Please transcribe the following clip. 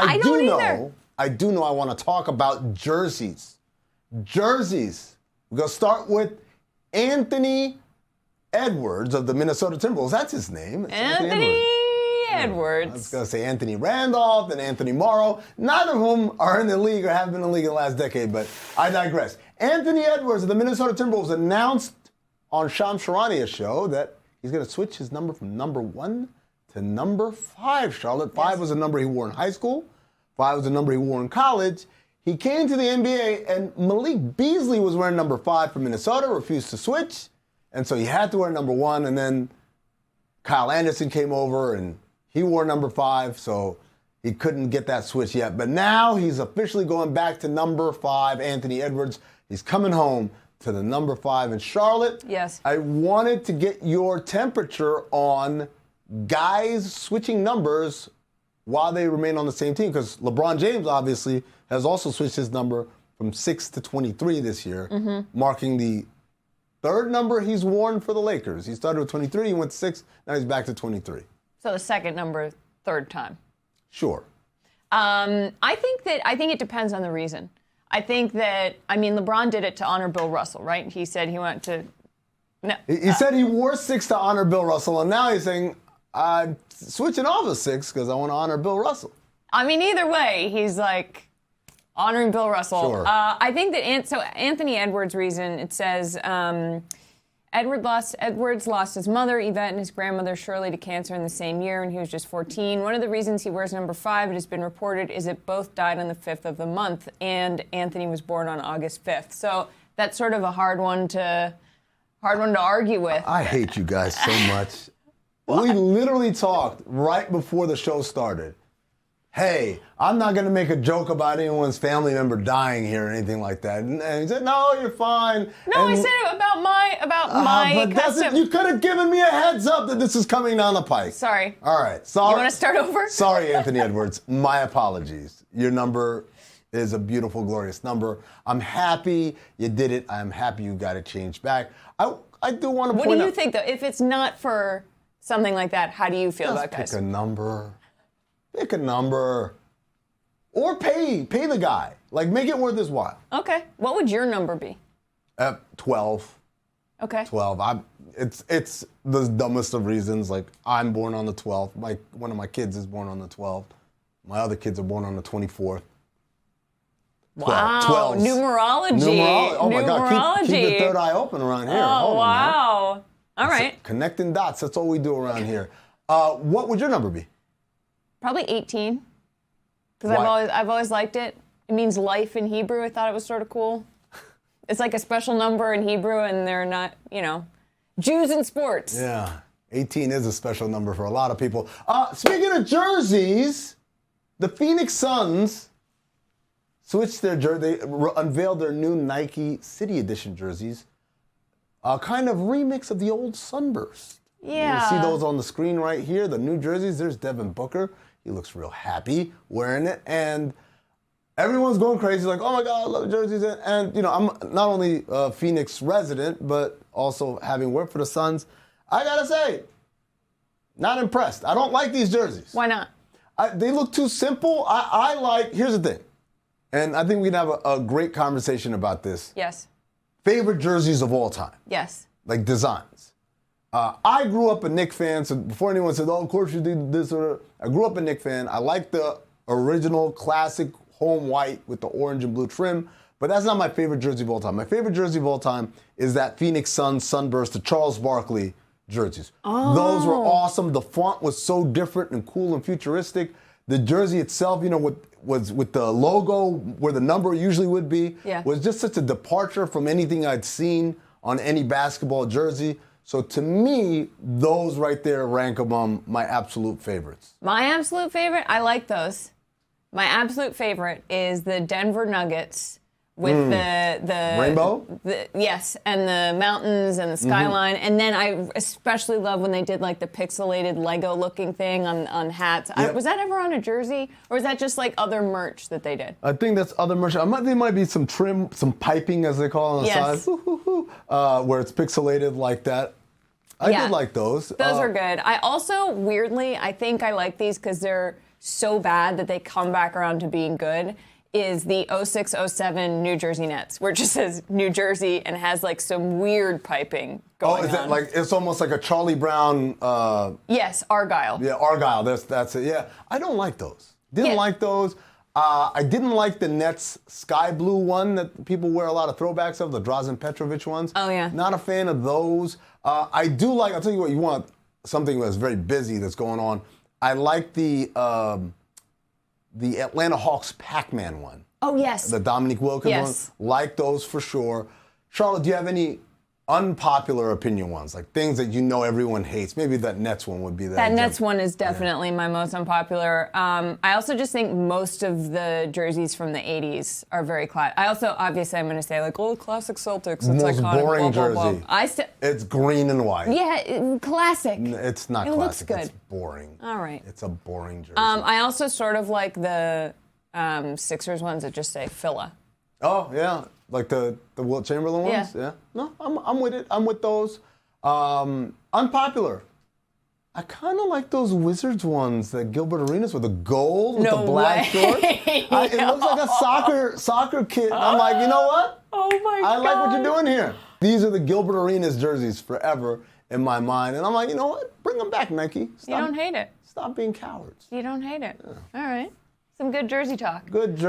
I don't either. I do know I want to talk about jerseys. Jerseys. We're going to start with Anthony Edwards of the Minnesota Timberwolves. That's his name. It's Anthony Edwards. I was going to say Anthony Randolph and Anthony Morrow, neither of whom are in the league or have been in the league in the last decade, but I digress. Anthony Edwards of the Minnesota Timberwolves announced on Shams Charania's show that he's going to switch his number from number 1 to number 5, Charlotte. 5 was a number he wore in high school. 5 was a number he wore in college. He came to the NBA, and Malik Beasley was wearing number 5 for Minnesota, refused to switch, and so he had to wear number 1, and then Kyle Anderson came over, and he wore number 5, so he couldn't get that switch yet. But now he's officially going back to number 5, Anthony Edwards. He's coming home to the number 5 in Charlotte. Yes. I wanted to get your temperature on guys switching numbers while they remain on the same team, because LeBron James obviously has also switched his number from 6 to 23 this year, marking the 3rd number he's worn for the Lakers. He started with 23, he went to 6, now he's back to 23. So the 2nd number, 3rd time. Sure. I think it depends on the reason. I think that, LeBron did it to honor Bill Russell, right? He said he went to... No. He said he wore 6 to honor Bill Russell, and now he's saying, I'm switching off of 6 because I want to honor Bill Russell. Either way, he's like honoring Bill Russell. Sure. I think that Anthony Edwards' reason, it says, Edwards lost his mother, Yvette, and his grandmother, Shirley, to cancer in the same year when he was just 14. One of the reasons he wears number 5, it has been reported, is that both died on the 5th of the month, and Anthony was born on August 5th. So that's sort of a hard one to argue with. I hate you guys so much. We literally talked right before the show started. Hey, I'm not going to make a joke about anyone's family member dying here or anything like that. And he said, no, you're fine. No, I said it about my custom. You could have given me a heads up that this is coming down the pike. Sorry. All right. Sorry. You want to start over? Sorry, Anthony Edwards. My apologies. Your number is a beautiful, glorious number. I'm happy you did it. I'm happy you got it changed back. I do want to point out. What do you think, though? If it's not for something like that, how do you feel about guys? Pick a number. Pick a number. Or pay the guy. Like, make it worth his while. Okay. What would your number be? 12. Okay. 12. It's the dumbest of reasons. Like, I'm born on the 12th. One of my kids is born on the 12th. My other kids are born on the 24th. Wow. 12. Numerology. Oh, my God. Keep the third eye open around here. Oh, wow. All right. Connecting dots. That's all we do around here. What would your number be? Probably 18. Because I've always liked it. It means life in Hebrew. I thought it was sort of cool. It's like a special number in Hebrew, and they're not, Jews in sports. Yeah. 18 is a special number for a lot of people. Speaking of jerseys, the Phoenix Suns switched their jersey. They unveiled their new Nike City Edition jerseys. A kind of remix of the old Sunburst. Yeah. You see those on the screen right here, the new jerseys. There's Devin Booker. He looks real happy wearing it. And everyone's going crazy, like, oh my God, I love the jerseys. And I'm not only a Phoenix resident, but also having worked for the Suns. I gotta say, not impressed. I don't like these jerseys. Why not? They look too simple. Here's the thing. And I think we can have a great conversation about this. Yes. Favorite jerseys of all time. Yes. Like designs. I grew up a Knicks fan, so before anyone says, oh, of course you did this or that, I grew up a Knicks fan. I like the original classic home white with the orange and blue trim, but that's not my favorite jersey of all time. My favorite jersey of all time is that Phoenix Suns Sunburst, the Charles Barkley jerseys. Oh. Those were awesome. The font was so different and cool and futuristic. The jersey itself, with the logo where the number usually would be, was just such a departure from anything I'd seen on any basketball jersey. So to me, those right there rank among my absolute favorites. My absolute favorite? I like those. My absolute favorite is the Denver Nuggets with the rainbow? Yes, and the mountains and the skyline. And then I especially love when they did like the pixelated Lego looking thing on hats. Yep. Was that ever on a jersey? Or was that just like other merch that they did? I think that's other merch. There might be some trim, some piping as they call it on the side, where it's pixelated like that. I did like those. Those are good. I also, weirdly, I think I like these because they're so bad that they come back around to being good is the 06-07 New Jersey Nets, where it just says New Jersey and has like some weird piping going on. Oh, is it like, it's almost like a Charlie Brown? Yes, Argyle. Yeah, Argyle. That's it. Yeah, I don't like those. Didn't Yeah. like those. I didn't like the Nets sky blue one that people wear a lot of throwbacks of, the Drazen Petrovic ones. Oh, yeah. Not a fan of those. I do like, I'll tell you what, you want something that's very busy that's going on. I like the Atlanta Hawks Pac-Man one. Oh, yes. The Dominique Wilkins Yes. one. Like those for sure. Charlotte, do you have any unpopular opinion ones? Like things that you know everyone hates? Maybe that Nets one would be that. That Nets one is definitely my most unpopular. I also just think most of the jerseys from the 80s are very classic. I also, obviously, I'm going to say, like, oh, classic Celtics. It's Most iconic, boring blah, blah, jersey. blah. It's green and white. Yeah, classic. It's not It looks classic. good. It's boring. All right. It's a boring jersey. I also sort of like the Sixers ones that just say Phila. Oh yeah, like the Wilt Chamberlain ones. Yeah. No, I'm with it. I'm with those. Unpopular. I kind of like those Wizards ones that Gilbert Arenas with the gold with No the black way. shorts. It looks like a soccer kid. And I'm like, you know what? Oh my I God. like what you're doing here. These are the Gilbert Arenas jerseys forever in my mind, and I'm like, you know what? Bring them back, Nike. You don't hate it. Stop being cowards. You don't hate it. All right. Some good jersey talk. Good.